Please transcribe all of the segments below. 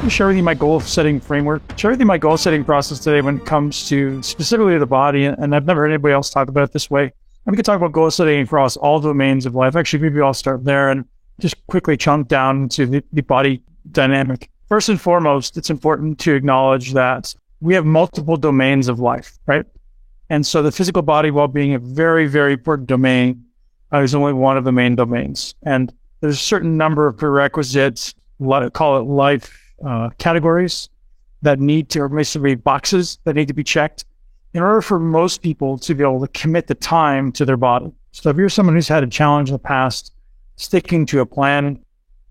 to share with you my goal setting framework, share with you my goal setting process today when it comes to specifically the body. And I've never heard anybody else talk about it this way. And we can talk about goal setting across all domains of life. Actually, maybe I'll start there and just quickly chunk down to the body dynamic. First and foremost, it's important to acknowledge that we have multiple domains of life, right? And so the physical body, while being a very, very important domain, is only one of the main domains. And there's a certain number of prerequisites, call it life categories, that need to, or basically boxes that need to be checked in order for most people to be able to commit the time to their body. So if you're someone who's had a challenge in the past, sticking to a plan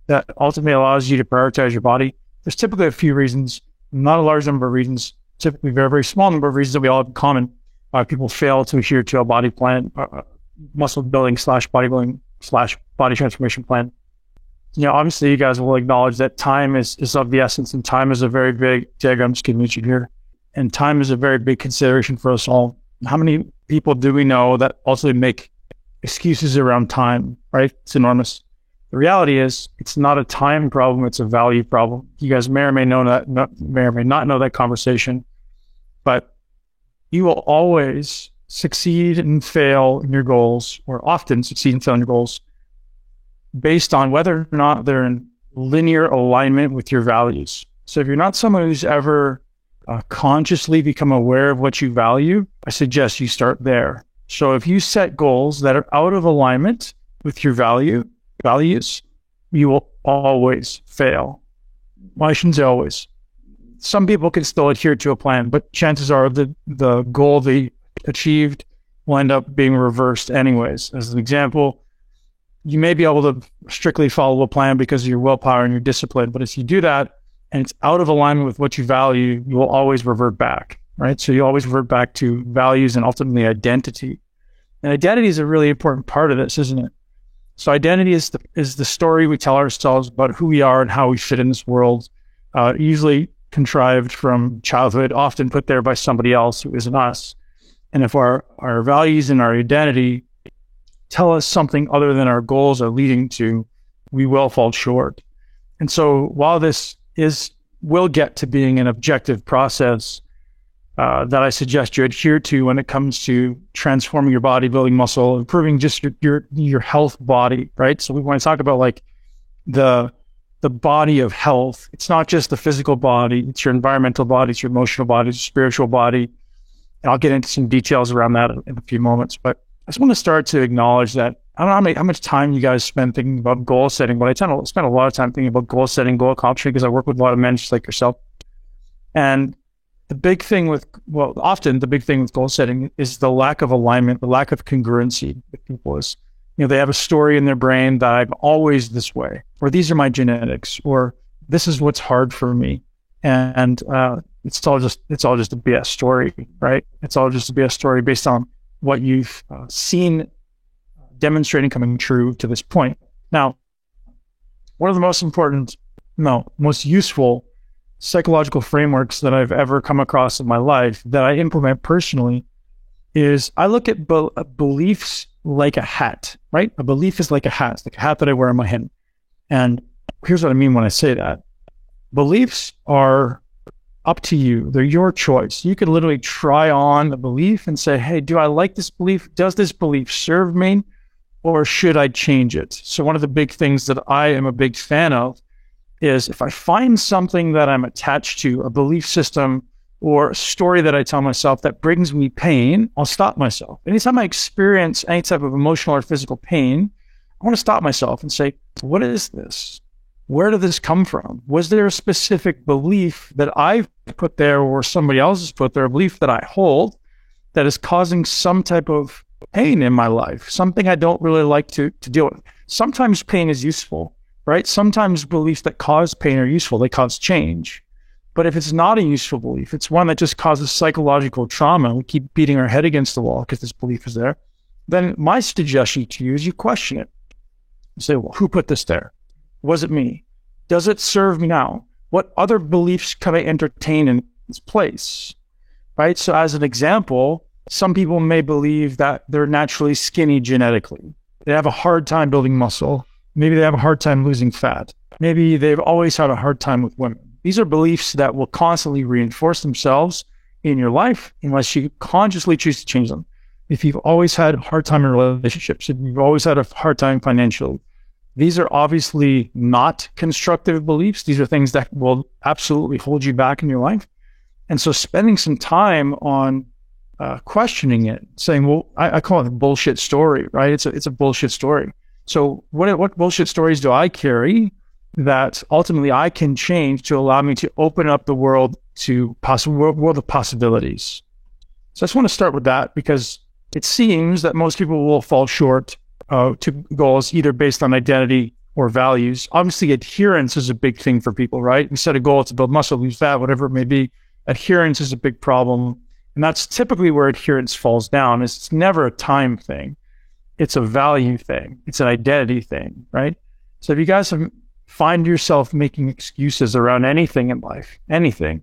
that ultimately allows you to prioritize your body, there's typically a few reasons, not a large number of reasons, typically very, very small number of reasons that we all have in common. People fail to adhere to a body plan, muscle building / bodybuilding / body transformation plan. Obviously you guys will acknowledge that time is of the essence, and time is a very big diagram. I'm just giving you here. And time is a very big consideration for us all. How many people do we know that also make excuses around time, right? It's enormous. The reality is it's not a time problem. It's a value problem. You guys may or may not know that conversation, but you will always succeed and fail in your goals, or often succeed and fail in your goals, based on whether or not they're in linear alignment with your values. So if you're not someone who's ever consciously become aware of what you value, I suggest you start there. So if you set goals that are out of alignment with your values, you will always fail. Well, I shouldn't say always. Some people can still adhere to a plan, but chances are the goal they achieved will end up being reversed anyways. As an example, you may be able to strictly follow a plan because of your willpower and your discipline, but if you do that and it's out of alignment with what you value, you will always revert back, right? So you always revert back to values and ultimately identity. And identity is a really important part of this, isn't it? So identity is the story we tell ourselves about who we are and how we fit in this world, usually contrived from childhood, often put there by somebody else who isn't us. And if our values and our identity tell us something other than our goals are leading to, we will fall short. And so while this will get to being an objective process that I suggest you adhere to when it comes to transforming your body, building muscle, improving just your health body, right? So when I talk about like the body of health, it's not just the physical body, it's your environmental body, it's your emotional body, it's your spiritual body. And I'll get into some details around that in a few moments. But I just want to start to acknowledge that I don't know how much time you guys spend thinking about goal setting, but I tend to spend a lot of time thinking about goal setting, goal accomplishment, because I work with a lot of men just like yourself. And often the big thing with goal setting is the lack of alignment, the lack of congruency with people. Is, they have a story in their brain that I'm always this way, or these are my genetics, or this is what's hard for me. And it's all just a BS story, right? It's all just a BS story based on what you've seen demonstrating coming true to this point. Now, one of the most useful psychological frameworks that I've ever come across in my life that I implement personally is I look at beliefs like a hat, right? A belief is like a hat. It's like a hat that I wear on my head. And here's what I mean when I say that. Beliefs are up to you. They're your choice. You could literally try on a belief and say, hey, do I like this belief? Does this belief serve me? Or should I change it? So one of the big things that I am a big fan of is if I find something that I'm attached to, a belief system or a story that I tell myself that brings me pain, I'll stop myself. Anytime I experience any type of emotional or physical pain, I want to stop myself and say, what is this? Where did this come from? Was there a specific belief that I've put there or somebody else has put there, a belief that I hold that is causing some type of pain in my life, something I don't really like to deal with? Sometimes pain is useful, right? Sometimes beliefs that cause pain are useful. They cause change. But if it's not a useful belief, it's one that just causes psychological trauma, we keep beating our head against the wall because this belief is there, then my suggestion to you is you question it. You say, well, who put this there? Was it me? Does it serve me now? What other beliefs can I entertain in its place? Right? So as an example, some people may believe that they're naturally skinny genetically. They have a hard time building muscle. Maybe they have a hard time losing fat. Maybe they've always had a hard time with women. These are beliefs that will constantly reinforce themselves in your life unless you consciously choose to change them. If you've always had a hard time in relationships, if you've always had a hard time financially, these are obviously not constructive beliefs. These are things that will absolutely hold you back in your life. And so spending some time on questioning it, saying, well, I call it a bullshit story, right? It's a bullshit story. So what bullshit stories do I carry that ultimately I can change to allow me to open up the world to world of possibilities? So I just want to start with that because it seems that most people will fall short to goals either based on identity or values. Obviously, adherence is a big thing for people, right? We set a goal to build muscle, lose fat, whatever it may be. Adherence is a big problem. And that's typically where adherence falls down. It's never a time thing. It's a value thing. It's an identity thing, right? So if you guys find yourself making excuses around anything in life, anything,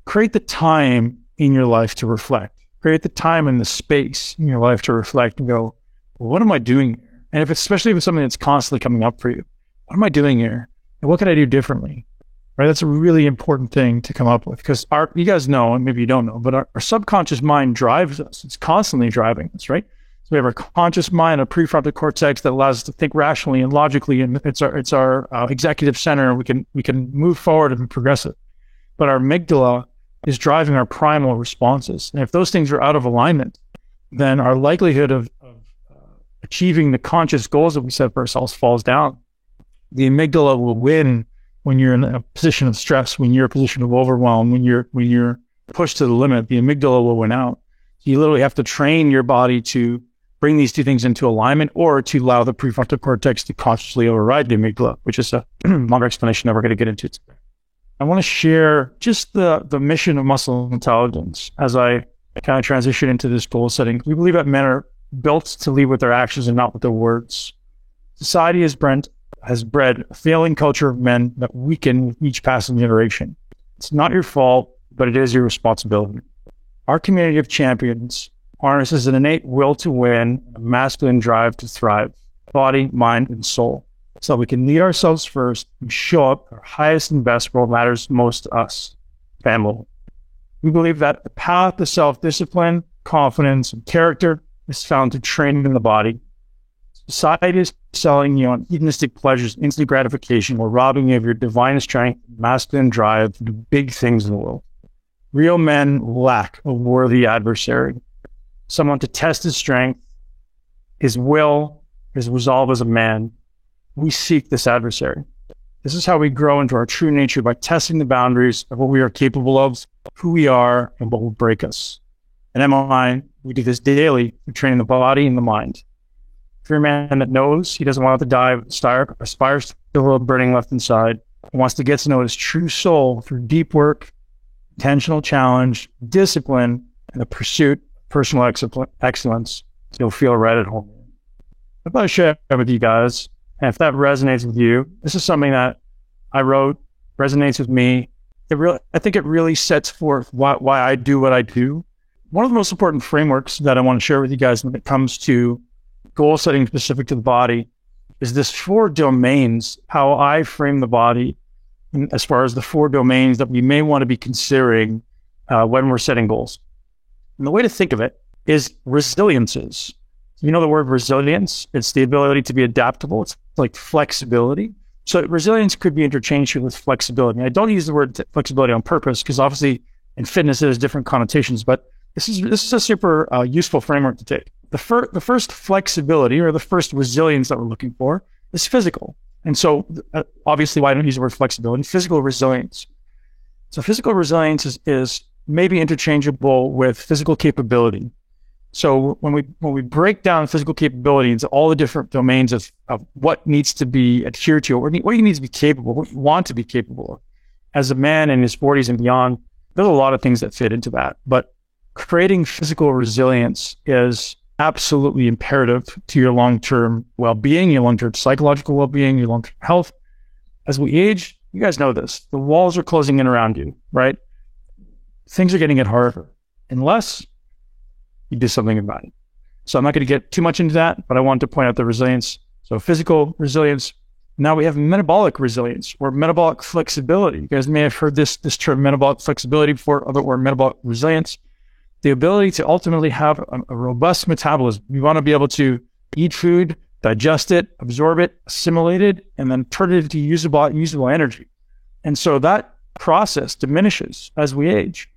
create the time in your life to reflect. Create the time and the space in your life to reflect and go, well, what am I doing here? And especially if it's something that's constantly coming up for you, what am I doing here? And what can I do differently? Right? That's a really important thing to come up with because you guys know, and maybe you don't know, but our subconscious mind drives us. It's constantly driving us, right? So we have our conscious mind, a prefrontal cortex that allows us to think rationally and logically, and it's our executive center. We can move forward and progress it. But our amygdala is driving our primal responses. And if those things are out of alignment, then our likelihood of achieving the conscious goals that we set for ourselves falls down. The amygdala will win when you're in a position of stress, when you're in a position of overwhelm, when you're pushed to the limit. The amygdala will win out. You literally have to train your body to bring these two things into alignment or to allow the prefrontal cortex to consciously override the amygdala, which is a longer explanation that we're going to get into today. I want to share just the mission of Muscle Intelligence as I kind of transition into this goal setting. We believe that men are built to lead with their actions and not with their words. Society has bred a failing culture of men that weaken with each passing generation. It's not your fault, but it is your responsibility. Our community of champions harnesses an innate will to win, a masculine drive to thrive, body, mind, and soul, so that we can lead ourselves first and show up our highest and best where it matters most to us, family. We believe that the path to self-discipline, confidence, and character is found through training in the body. Society is selling you on hedonistic pleasures, instant gratification, while robbing you of your divine strength, masculine drive to do big things in the world. Real men lack a worthy adversary, someone to test his strength, his will, his resolve as a man. We seek this adversary. This is how we grow into our true nature, by testing the boundaries of what we are capable of, who we are, and what will break us. And MI, we do this daily through training the body and the mind. If you're a man that knows he doesn't want to die, aspires to the world burning left inside, and wants to get to know his true soul through deep work, intentional challenge, discipline, and the pursuit of personal excellence, you'll feel right at home. I thought I'd share that with you guys. And if that resonates with you, this is something that I wrote, resonates with me. I think it really sets forth why I do what I do. One of the most important frameworks that I want to share with you guys when it comes to goal setting specific to the body is this 4 domains, how I frame the body as far as the 4 domains that we may want to be considering when we're setting goals. And the way to think of it is resiliences. You know the word resilience? It's the ability to be adaptable. It's like flexibility. So resilience could be interchanged with flexibility. I don't use the word flexibility on purpose because obviously in fitness it has different connotations, but this is a super useful framework to take. The first flexibility or the first resilience that we're looking for is physical. And so obviously why I don't use the word flexibility, physical resilience. So physical resilience is maybe interchangeable with physical capability. So when we break down physical capability into all the different domains of what needs to be adhered to, or what you need to be capable, what you want to be capable of, as a man in his 40s and beyond, there's a lot of things that fit into that. But creating physical resilience is absolutely imperative to your long-term well-being, your long-term psychological well-being, your long-term health. As we age, you guys know this, the walls are closing in around you, right? Things are getting harder unless you do something about it. So I'm not going to get too much into that, but I want to point out the resilience. So physical resilience, Now we have metabolic resilience or metabolic flexibility. You guys may have heard this term metabolic flexibility before, or metabolic resilience. The ability to ultimately have a robust metabolism. We want to be able to eat food, digest it, absorb it, assimilate it, and then turn it into usable energy. And so that process diminishes as we age.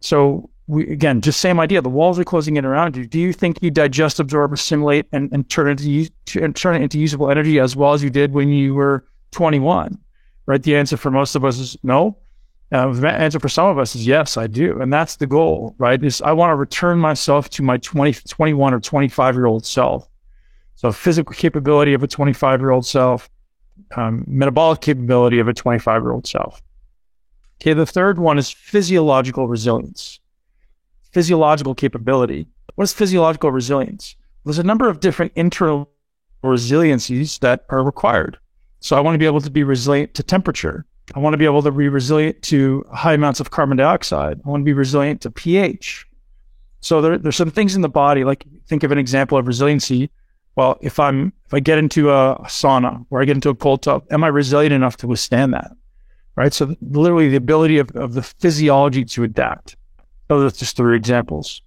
So again, just same idea. The walls are closing in around you. Do you think you digest, absorb, assimilate, and turn it into usable energy as well as you did when you were 21? Right? The answer for most of us is no. The answer for some of us is yes, I do. And that's the goal, right? Is I want to return myself to my 21 or 25-year-old self. So physical capability of a 25-year-old self, metabolic capability of a 25-year-old self. Okay, the third one is physiological resilience. Physiological capability. What is physiological resilience? There's a number of different internal resiliencies that are required. So I want to be able to be resilient to temperature. I want to be able to be resilient to high amounts of carbon dioxide. I want to be resilient to pH. So there's some things in the body, like think of an example of resiliency. Well, if I get into a sauna or I get into a cold tub, am I resilient enough to withstand that? Right? So literally the ability of the physiology to adapt. Those are just 3 examples.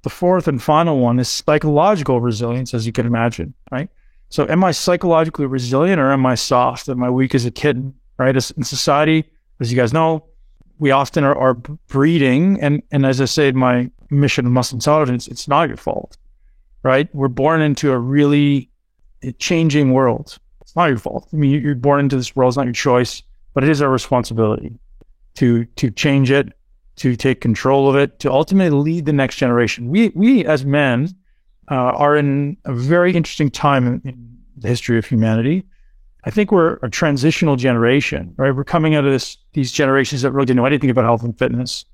The fourth and final one is psychological resilience, as you can imagine, right? So am I psychologically resilient or am I soft? Am I weak as a kid, right? In society, as you guys know, we often are breeding, and as I say in my mission of muscle intelligence, it's not your fault, right? We're born into a really changing world. It's not your fault. I mean, you're born into this world, it's not your choice, but it is our responsibility to change it, to take control of it, to ultimately lead the next generation. We as men are in a very interesting time in the history of humanity. I think we're a transitional generation, right? We're coming out of these generations that really didn't know anything about health and fitness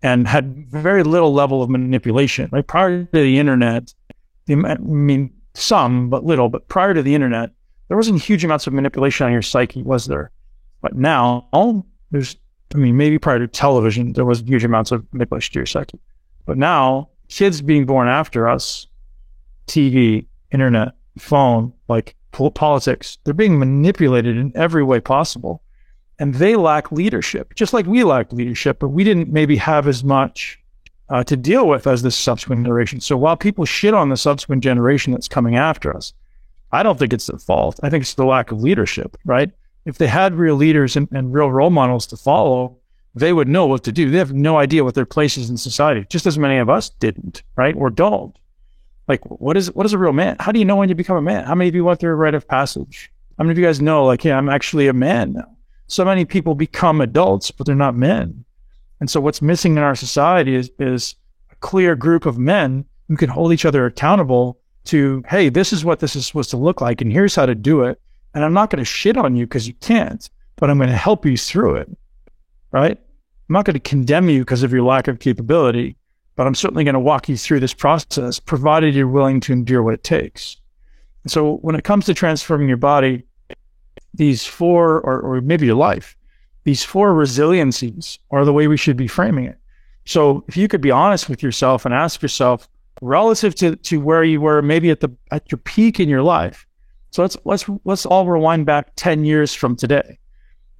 and had very little level of manipulation, right? Prior to the internet, some, but little, but prior to the internet, there wasn't huge amounts of manipulation on your psyche, was there? But now, maybe prior to television, there was huge amounts of manipulation to your psyche. But now, kids being born after us, TV, internet, phone, like politics, they're being manipulated in every way possible. And they lack leadership, just like we lack leadership, but we didn't maybe have as much to deal with as this subsequent generation. So while people shit on the subsequent generation that's coming after us, I don't think it's their fault. I think it's the lack of leadership, right? If they had real leaders and real role models to follow, they would know what to do. They have no idea what their place is in society, just as many of us didn't, right? Or don't. Like, what is a real man? How do you know when you become a man? How many of you went through a rite of passage? How many of you guys know, like, yeah, I'm actually a man now? So many people become adults, but they're not men. And so what's missing in our society is a clear group of men who can hold each other accountable to, hey, this is what this is supposed to look like, and here's how to do it. And I'm not going to shit on you because you can't, but I'm going to help you through it, right? I'm not going to condemn you because of your lack of capability, but I'm certainly going to walk you through this process, provided you're willing to endure what it takes. And so when it comes to transforming your body, these 4, or maybe your life, these 4 resiliencies are the way we should be framing it. So if you could be honest with yourself and ask yourself, relative to where you were maybe at your peak in your life. So let's all rewind back 10 years from today.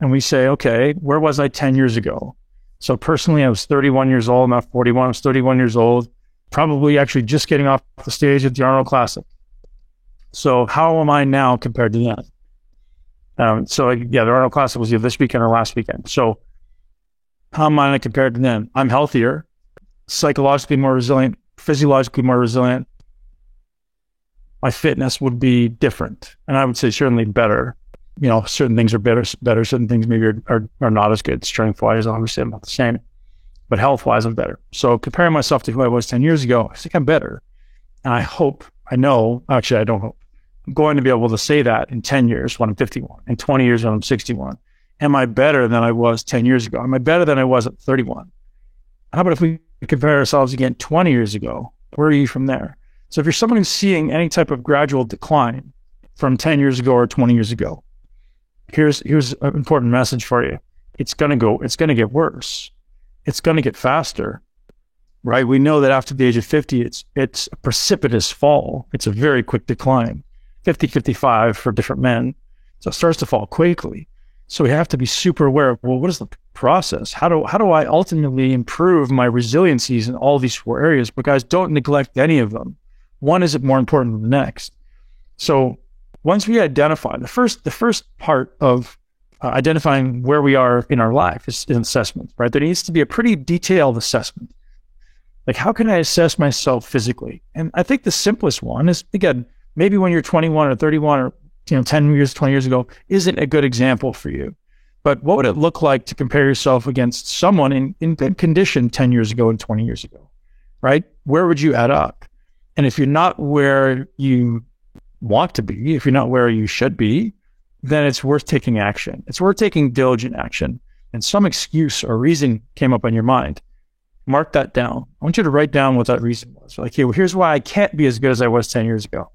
And we say, okay, where was I 10 years ago? So personally, I was 31 years old, not 41. I was 31 years old, probably actually just getting off the stage at the Arnold Classic. So how am I now compared to then? The Arnold Classic was either this weekend or last weekend. So how am I compared to then? I'm healthier, psychologically more resilient, physiologically more resilient. My fitness would be different. And I would say certainly better. You know, certain things are better. Certain things maybe are not as good. Strength-wise, obviously, I'm not the same. But health-wise, I'm better. So comparing myself to who I was 10 years ago, I think I'm better. And I don't hope. I'm going to be able to say that in 10 years when I'm 51, in 20 years when I'm 61. Am I better than I was 10 years ago? Am I better than I was at 31? How about if we compare ourselves again 20 years ago? Where are you from there? So if you're someone who's seeing any type of gradual decline from 10 years ago or 20 years ago, here's an important message for you. It's going to get worse. It's going to get faster, right? We know that after the age of 50, it's a precipitous fall. It's a very quick decline. 50, 55 for different men. So it starts to fall quickly. So we have to be super aware of, well, what is the process? How do I ultimately improve my resiliencies in all these 4 areas? But guys, don't neglect any of them. One isn't more important than the next. So once we identify, the first part of identifying where we are in our life is an assessment, right? There needs to be a pretty detailed assessment. Like, how can I assess myself physically? And I think the simplest one is, again, maybe when you're 21 or 31 or 10 years, 20 years ago, isn't a good example for you. But what would it look like to compare yourself against someone in good condition 10 years ago and 20 years ago, right? Where would you add up? And if you're not where you want to be, if you're not where you should be, then it's worth taking action. It's worth taking diligent action. And some excuse or reason came up on your mind. Mark that down. I want you to write down what that reason was. Like, hey, well, here's why I can't be as good as I was 10 years ago.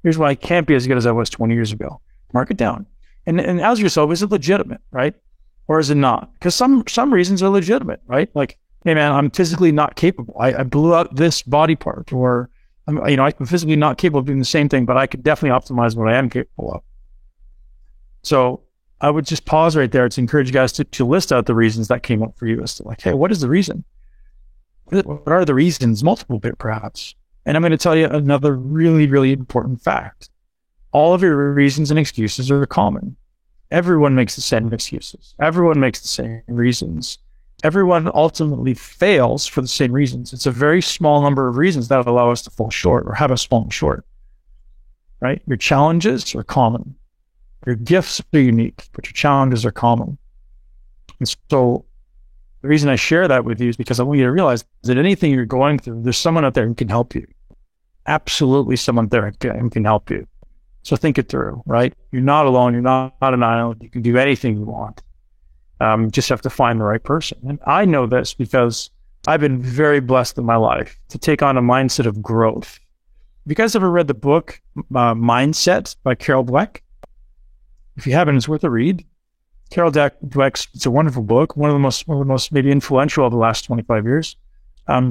Here's why I can't be as good as I was 20 years ago. Mark it down. And ask yourself, is it legitimate, right? Or is it not? Because some reasons are legitimate, right? Like, hey, man, I'm physically not capable. I blew out this body part, or, I'm physically not capable of doing the same thing, but I could definitely optimize what I am capable of. So I would just pause right there to encourage you guys to list out the reasons that came up for you as to, like, hey, what is the reason? What are the reasons? Multiple bit, perhaps. And I'm going to tell you another really, really important fact. All of your reasons and excuses are common. Everyone makes the same excuses. Everyone makes the same reasons. Everyone ultimately fails for the same reasons. It's a very small number of reasons that allow us to fall short or have us falling short, right? Your challenges are common. Your gifts are unique, but your challenges are common. And so the reason I share that with you is because I want you to realize that anything you're going through, there's someone out there who can help you. Absolutely someone there who can help you. So think it through, right? You're not alone. You're not an island. You can do anything you want. You just have to find the right person. And I know this because I've been very blessed in my life to take on a mindset of growth. Have you guys ever read the book Mindset by Carol Dweck? If you haven't, it's worth a read. Carol Dweck, it's a wonderful book, one of the most maybe influential of the last 25 years.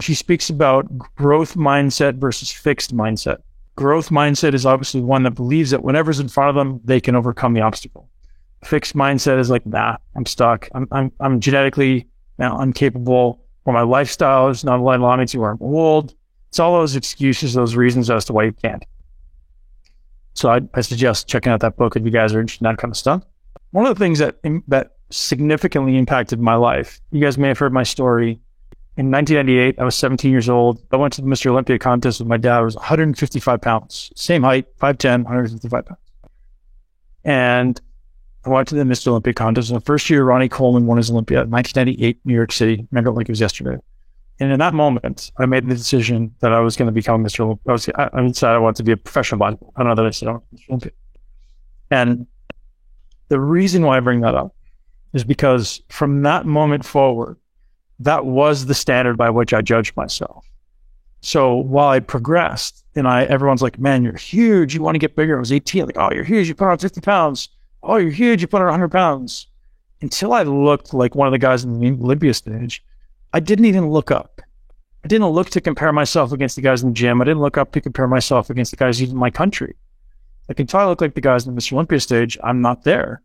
She speaks about growth mindset versus fixed mindset. Growth mindset is obviously one that believes that whatever's in front of them, they can overcome the obstacle. Fixed mindset is like, nah, I'm stuck. I'm genetically incapable, or my lifestyle is not allowing me to, or I'm old. It's all those excuses, those reasons as to why you can't. So I suggest checking out that book if you guys are interested in that kind of stuff. One of the things that significantly impacted my life, you guys may have heard my story. In 1998, I was 17 years old. I went to the Mr. Olympia contest with my dad. I was 155 pounds, same height, 5'10", 155 pounds. And I went to the Mr. Olympia contest. In the first year, Ronnie Coleman won his Olympia in 1998, New York City. Remember it like it was yesterday. And in that moment, I made the decision that I was going to become Mr. Olympia. I decided I wanted to be a professional bodybuilder. I don't know that I said I wanted to be Mr. Olympia. And the reason why I bring that up is because from that moment forward, that was the standard by which I judged myself. So while I progressed and everyone's like, man, you're huge. You want to get bigger. I was 18. Like, oh, you're huge. You put on 50 pounds. Oh, you're huge. You put on 100 pounds. Until I looked like one of the guys in the Olympia stage, I didn't even look up. I didn't look to compare myself against the guys in the gym. I didn't look up to compare myself against the guys even in my country. Like, until I look like the guys in the Mr. Olympia stage, I'm not there.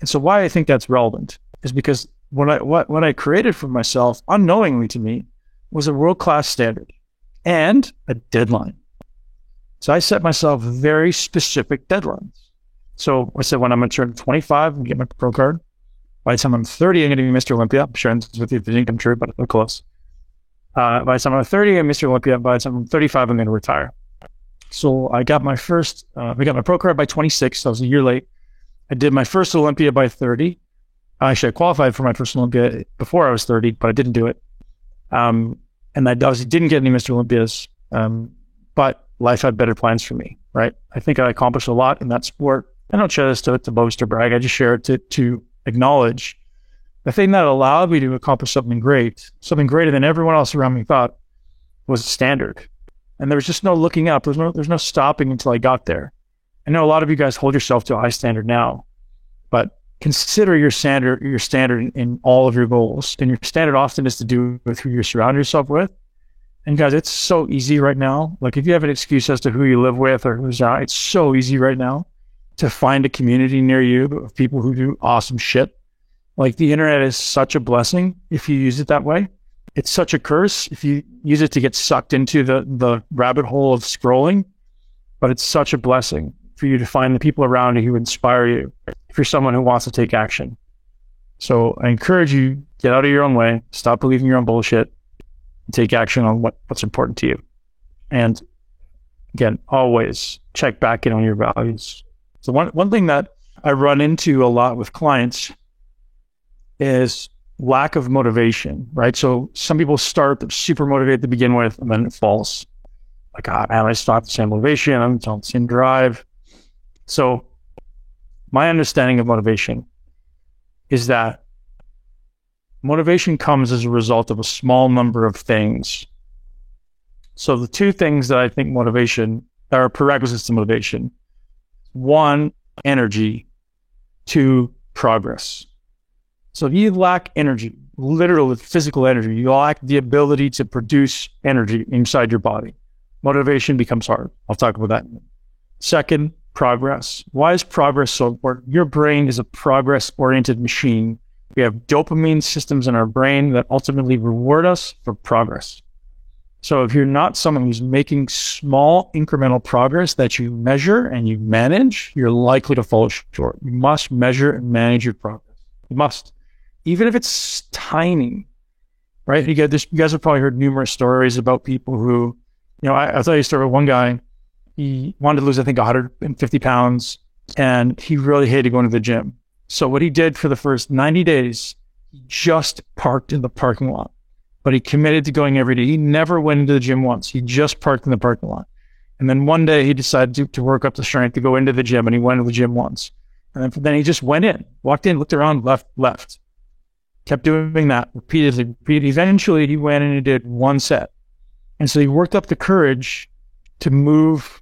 And so why I think that's relevant is because what I created for myself, unknowingly to me, was a world-class standard and a deadline. So I set myself very specific deadlines. So I said, when I'm going to turn 25 and get my pro card, by the time I'm 30, I'm going to be Mr. Olympia. I'm sharing this with you if it didn't come true, but we're close. By the time I'm 30, I'm Mr. Olympia. By the time I'm 35, I'm going to retire. So I got my pro card by 26. So I was a year late. I did my first Olympia by 30. Actually, I qualified for my first Olympia before I was 30, but I didn't do it. And I obviously didn't get any Mr. Olympias, but life had better plans for me, right? I think I accomplished a lot in that sport. I don't share this to boast or brag. I just share it to acknowledge the thing that allowed me to accomplish something greater than everyone else around me thought, was standard. And there was just no looking up. There's no stopping until I got there. I know a lot of you guys hold yourself to a high standard now, but consider your standard in all of your goals. And your standard often is to do with who you surround yourself with. And guys, it's so easy right now. Like, if you have an excuse as to who you live with or who's out, it's so easy right now to find a community near you of people who do awesome shit. Like, the internet is such a blessing if you use it that way. It's such a curse if you use it to get sucked into the rabbit hole of scrolling, but it's such a blessing for you to find the people around you who inspire you if you're someone who wants to take action. So I encourage you, get out of your own way, stop believing your own bullshit, and take action on what's important to you. And again, always check back in on your values. So one thing that I run into a lot with clients is lack of motivation, right? So some people start, they're super motivated to begin with, and then it falls. Like, man, I start the same motivation, I'm the same drive. So my understanding of motivation is that motivation comes as a result of a small number of things. So the two things that I think motivation are prerequisites to motivation: one, energy; two, progress. So if you lack energy, literal physical energy, you lack the ability to produce energy inside your body, motivation becomes hard. I'll talk about that. Second, progress. Why is progress so important? Your brain is a progress-oriented machine. We have dopamine systems in our brain that ultimately reward us for progress. So if you're not someone who's making small incremental progress that you measure and you manage, you're likely to fall short. You must measure and manage your progress. You must. Even if it's tiny, right? You guys have probably heard numerous stories about people who, I'll tell you a story about one guy. He wanted to lose, I think, 150 pounds, and he really hated going to the gym. So what he did for the first 90 days, he just parked in the parking lot. But he committed to going every day. He never went into the gym once. He just parked in the parking lot. And then one day he decided to work up the strength to go into the gym, and he went to the gym once. And then he just went in, walked in, looked around, left. Kept doing that repeatedly. Eventually he went in and did one set. And so he worked up the courage to move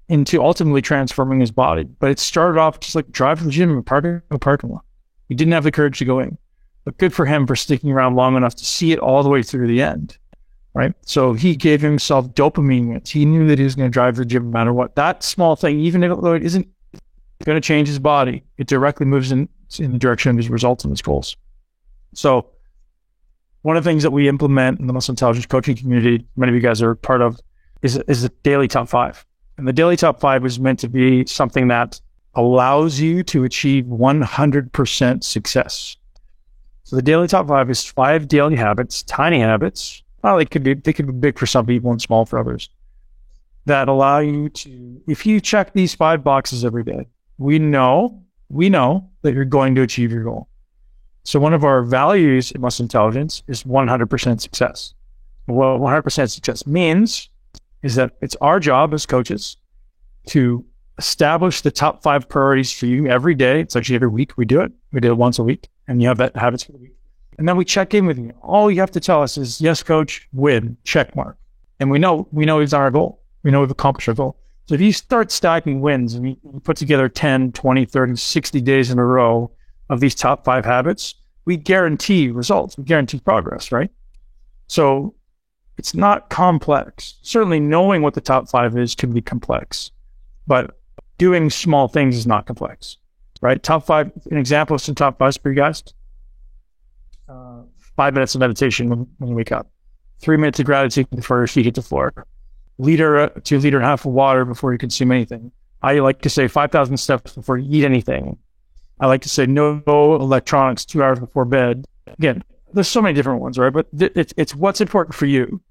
into ultimately transforming his body. But it started off just like driving to the gym and parking in a parking lot. He didn't have the courage to go in. But good for him for sticking around long enough to see it all the way through the end, right? So he gave himself dopamine hits. He knew that he was going to drive to the gym no matter what. That small thing, even though it isn't going to change his body, it directly moves in the direction of his results and his goals. So one of the things that we implement in the Muscle Intelligence coaching community, many of you guys are part of, is the daily top 5. And the daily top 5 is meant to be something that allows you to achieve 100% success. So the daily top 5 is 5 daily habits, tiny habits. Well, they could be big for some people and small for others, that allow you to, if you check these 5 boxes every day, we know that you're going to achieve your goal. So one of our values in Muscle Intelligence is 100% success. What 100% success means is that it's our job as coaches to establish the top 5 priorities for you every day. It's actually every week we do it. We do it once a week, and you have that habits for the week. And then we check in with you. All you have to tell us is, yes, coach, win, check mark. And we know it's our goal. We know we've accomplished our goal. So if you start stacking wins and you put together 10, 20, 30, 60 days in a row of these top 5 habits, we guarantee results. We guarantee progress, right? So it's not complex. Certainly knowing what the top 5 is can be complex, but doing small things is not complex, right? Top 5, an example of some top 5s for you guys. 5 minutes of meditation when you wake up. 3 minutes of gratitude before your feet hit the floor. Liter to 1.5 liters of water before you consume anything. I like to say 5,000 steps before you eat anything. I like to say no electronics 2 hours before bed. Again, there's so many different ones, right? But it's what's important for you,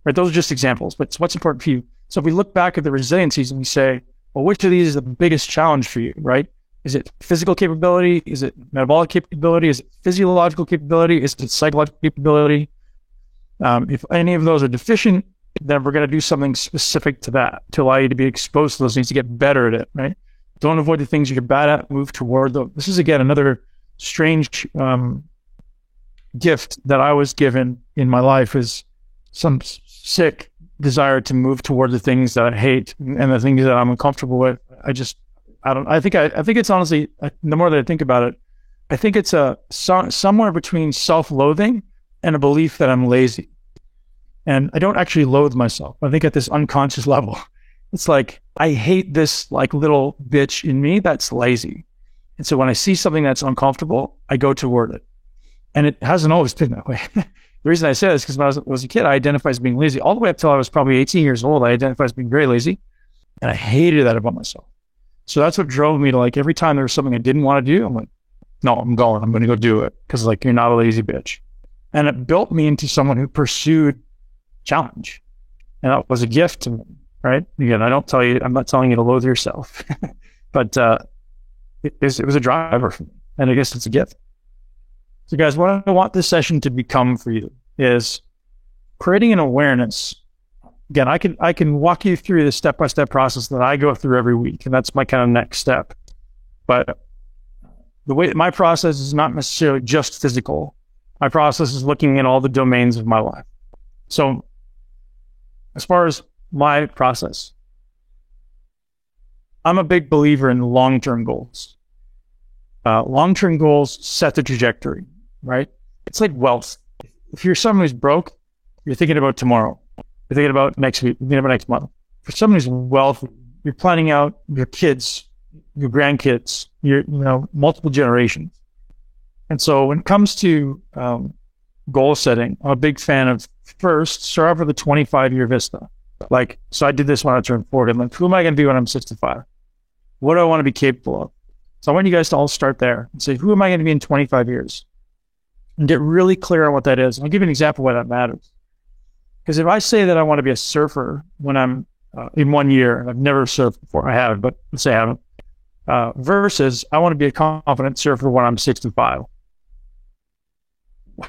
right? Those are just examples, but it's what's important for you. So if we look back at the resiliencies and we say, well, which of these is the biggest challenge for you, right? Is it physical capability? Is it metabolic capability? Is it physiological capability? Is it psychological capability? If any of those are deficient, then we're going to do something specific to that to allow you to be exposed to those things, to get better at it, right? Don't avoid the things you're bad at, move toward them. This is, again, another strange gift that I was given in my life, is some sick desire to move toward the things that I hate and the things that I'm uncomfortable with. I think it's honestly, the more that I think about it, I think it's somewhere between self-loathing and a belief that I'm lazy. And I don't actually loathe myself. I think at this unconscious level, It's like, I hate this like little bitch in me that's lazy. And so when I see something that's uncomfortable, I go toward it. And it hasn't always been that way. The reason I say this is because when I was a kid, I identified as being lazy. All the way up till I was probably 18 years old, I identified as being very lazy. And I hated that about myself. So that's what drove me to, like, every time there was something I didn't want to do, I'm like, no, I'm going to go do it. Because, like, you're not a lazy bitch. And it built me into someone who pursued challenge. And that was a gift to me, right? Again, I'm not telling you to loathe yourself. But it was a driver for me. And I guess it's a gift. So guys, what I want this session to become for you is creating an awareness. Again, I can walk you through the step-by-step process that I go through every week, and that's my kind of next step. But the way my process is not necessarily just physical. My process is looking at all the domains of my life. So as far as my process, I'm a big believer in long-term goals. Long-term goals set the trajectory, right? It's like wealth. If you're someone who's broke, you're thinking about tomorrow. You're thinking about next week. You're thinking about next month. For someone who's wealthy, you're planning out your kids, your grandkids, your multiple generations. And so when it comes to goal setting, I'm a big fan of first start off with a 25-year vista. Like, so I did this when I turned 40. I'm like, who am I going to be when I'm 65? What do I want to be capable of? So I want you guys to all start there and say, who am I going to be in 25 years? And get really clear on what that is. I'll give you an example why that matters. Because if I say that I want to be a surfer when I'm in 1 year, and I've never surfed before, I haven't, but let's say I haven't, versus I want to be a confident surfer when I'm 65.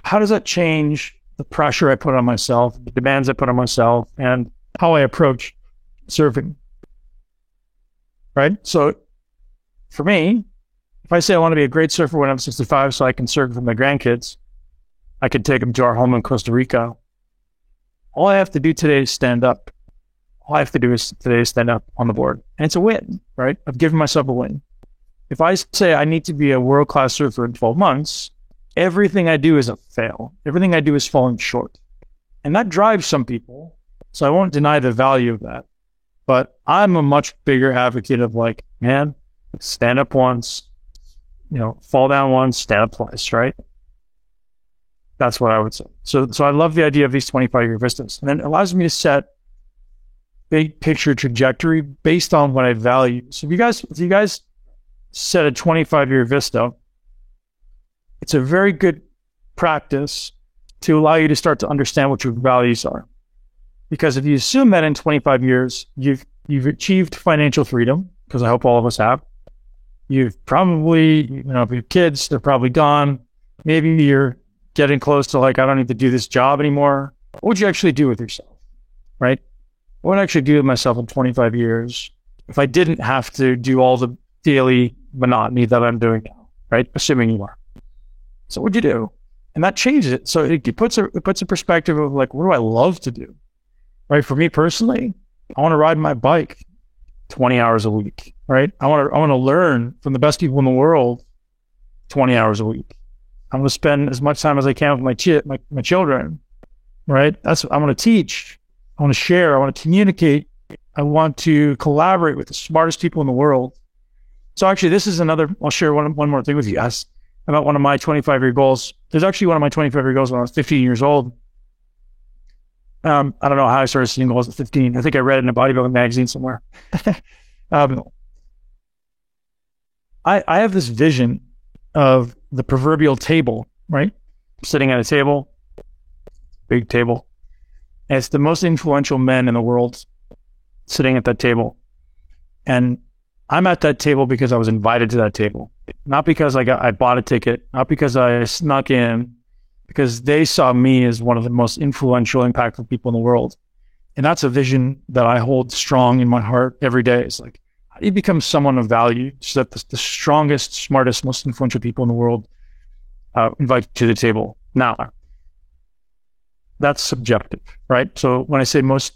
How does that change the pressure I put on myself, the demands I put on myself, and how I approach surfing? Right? So for me, if I say I want to be a great surfer when I'm 65 so I can surf with my grandkids, I could take them to our home in Costa Rica. All I have to do today is stand up. All I have to do is today stand up on the board. And it's a win, right? I've given myself a win. If I say I need to be a world-class surfer in 12 months, everything I do is a fail. Everything I do is falling short. And that drives some people. So I won't deny the value of that. But I'm a much bigger advocate of, like, man, stand up once, fall down once, stand up twice, right? That's what I would say. So I love the idea of these 25-year vistas. And then it allows me to set big picture trajectory based on what I value. So if you guys set a 25-year vista, it's a very good practice to allow you to start to understand what your values are. Because if you assume that in 25 years, you've achieved financial freedom, because I hope all of us have, you've probably, if you have kids, they're probably gone. Maybe you're getting close to, like, I don't need to do this job anymore. What would you actually do with yourself, right? What would I actually do with myself in 25 years if I didn't have to do all the daily monotony that I'm doing now, right? Assuming you are. So what would you do? And that changes it. So it puts a perspective of, like, what do I love to do? Right? For me personally, I want to ride my bike 20 hours a week, right? I want to learn from the best people in the world 20 hours a week. I'm going to spend as much time as I can with my children, right? I want to teach. I want to share. I want to communicate. I want to collaborate with the smartest people in the world. So actually, this is I'll share one more thing with you guys about one of my 25-year goals. There's actually one of my 25-year goals when I was 15 years old. I don't know how I started setting goals at 15. I think I read it in a bodybuilding magazine somewhere. I have this vision of the proverbial table, right? Sitting at a table, big table. And it's the most influential men in the world sitting at that table. And I'm at that table because I was invited to that table. Not because I bought a ticket, not because I snuck in, because they saw me as one of the most influential, impactful people in the world. And that's a vision that I hold strong in my heart every day. It's like, how do you become someone of value so that the strongest, smartest, most influential people in the world invite you to the table? Now, that's subjective, right? So when I say most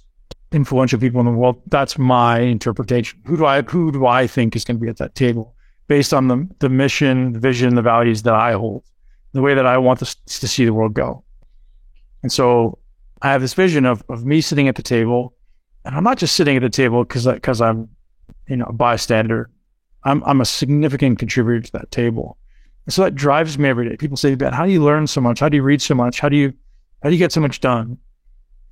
influential people in the world, that's my interpretation. Who do I think is going to be at that table based on the mission, the vision, the values that I hold, the way that I want to see the world go. And so I have this vision of me sitting at the table And I'm not just sitting at the table because I'm, a bystander. I'm a significant contributor to that table. And so that drives me every day. People say, Ben, how do you learn so much? How do you read so much? How do you get so much done?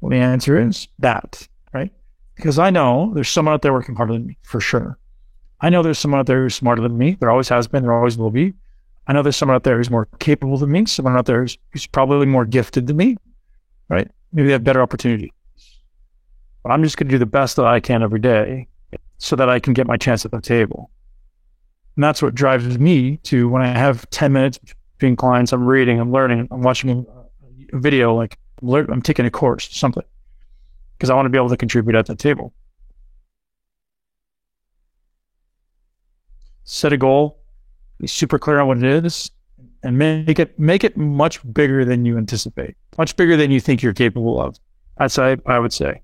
Well, the answer is that, right? Because I know there's someone out there working harder than me, for sure. I know there's someone out there who's smarter than me. There always has been, there always will be. I know there's someone out there who's more capable than me, someone out there who's probably more gifted than me, right? Maybe they have better opportunity. But I'm just going to do the best that I can every day so that I can get my chance at the table. And that's what drives me to, when I have 10 minutes between clients, I'm reading, I'm learning, I'm watching a video, like I'm taking a course, something, because I want to be able to contribute at the table. Set a goal, be super clear on what it is, and make it much bigger than you anticipate, much bigger than you think you're capable of. I would say.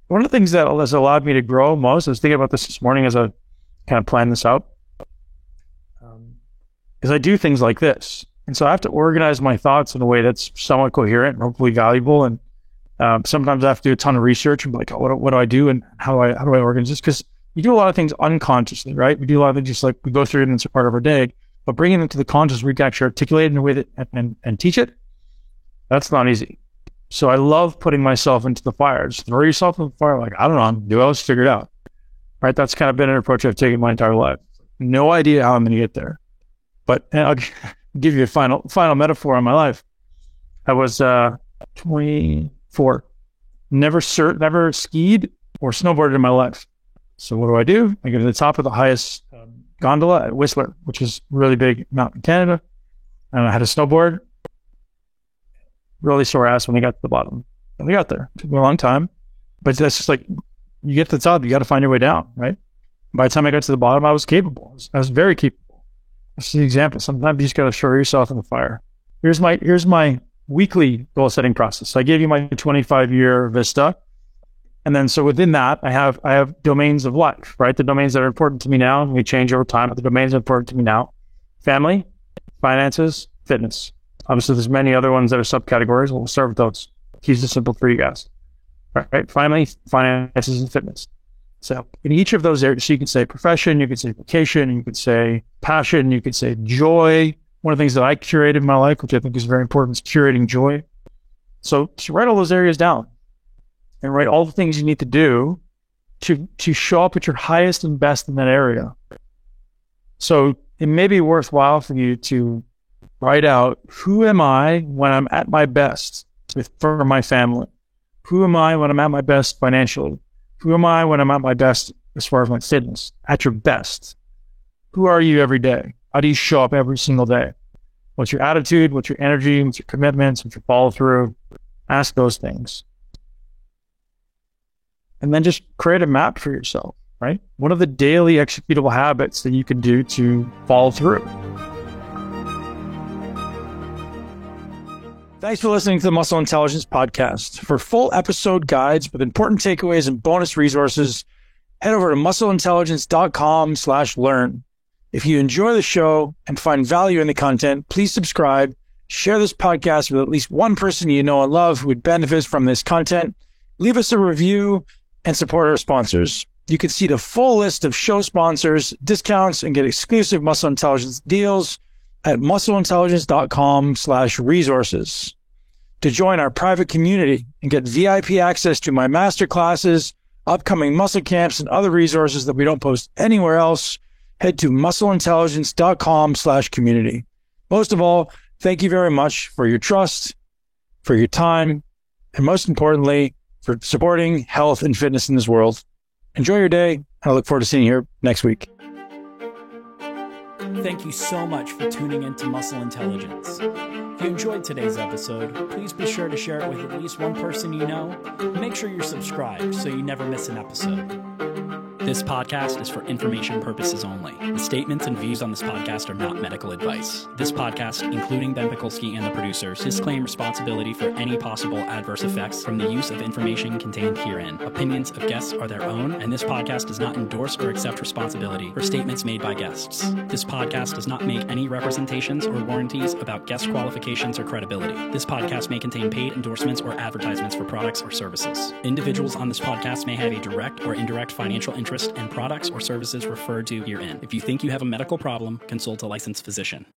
One of the things that has allowed me to grow most, I was thinking about this morning as I kind of planned this out, is I do things like this. And so I have to organize my thoughts in a way that's somewhat coherent and hopefully valuable. And sometimes I have to do a ton of research and be like, oh, what do I do and how do I organize this? Because you do a lot of things unconsciously, right? We do a lot of things just like we go through it and it's a part of our day. But bringing it to the conscious, we can actually articulate it in a way that and teach it. That's not easy. So I love putting myself into the fire. Just throw yourself in the fire. Like, I don't know, I'm going to do it. Let's figure it out. Right? That's kind of been an approach I've taken my entire life. No idea how I'm going to get there. But I'll give you a final metaphor on my life. I was 24. Never skied or snowboarded in my life. So what do? I go to the top of the highest gondola at Whistler, which is a really big mountain in Canada. And I had a snowboard. Really sore ass when we got to the bottom. And we got there. It took me a long time. But that's just like, you get to the top, you got to find your way down, right? By the time I got to the bottom, I was capable. I was very capable. That's the example. Sometimes you just got to throw yourself in the fire. Here's my weekly goal setting process. So I gave you my 25-year vista. And then so within that, I have domains of life, right? The domains that are important to me now, and we change over time, but the domains that are important to me now: family, finances, fitness. Obviously, there's many other ones that are subcategories. We'll start with those. Keep it simple for you guys. Right? Family, finances, and fitness. So in each of those areas, so you can say profession, you could say vocation, you could say passion, you could say joy. One of the things that I curated in my life, which I think is very important, is curating joy. So write all those areas down and write all the things you need to do to show up at your highest and best in that area. So it may be worthwhile for you to write out, who am I when I'm at my best for my family? Who am I when I'm at my best financially? Who am I when I'm at my best as far as my fitness? At your best. Who are you every day? How do you show up every single day? What's your attitude? What's your energy? What's your commitments? What's your follow through? Ask those things. And then just create a map for yourself, right? What are the daily executable habits that you can do to follow through? Thanks for listening to the Muscle Intelligence Podcast. For full episode guides with important takeaways and bonus resources, head over to muscleintelligence.com/learn. If you enjoy the show and find value in the content, please subscribe, share this podcast with at least one person you know and love who would benefit from this content, leave us a review, and support our sponsors. You can see the full list of show sponsors, discounts, and get exclusive Muscle Intelligence deals at muscleintelligence.com/resources. To join our private community and get VIP access to my masterclasses, upcoming muscle camps, and other resources that we don't post anywhere else, head to muscleintelligence.com/community. Most of all, thank you very much for your trust, for your time, and most importantly, for supporting health and fitness in this world. Enjoy your day, and I look forward to seeing you here next week. Thank you so much for tuning into Muscle Intelligence. If you enjoyed today's episode, please be sure to share it with at least one person you know. Make sure you're subscribed so you never miss an episode. This podcast is for information purposes only. The statements and views on this podcast are not medical advice. This podcast, including Ben Pekulski and the producers, disclaim responsibility for any possible adverse effects from the use of information contained herein. Opinions of guests are their own, and this podcast does not endorse or accept responsibility for statements made by guests. This podcast does not make any representations or warranties about guest qualifications or credibility. This podcast may contain paid endorsements or advertisements for products or services. Individuals on this podcast may have a direct or indirect financial interest in products or services referred to herein. If you think you have a medical problem, consult a licensed physician.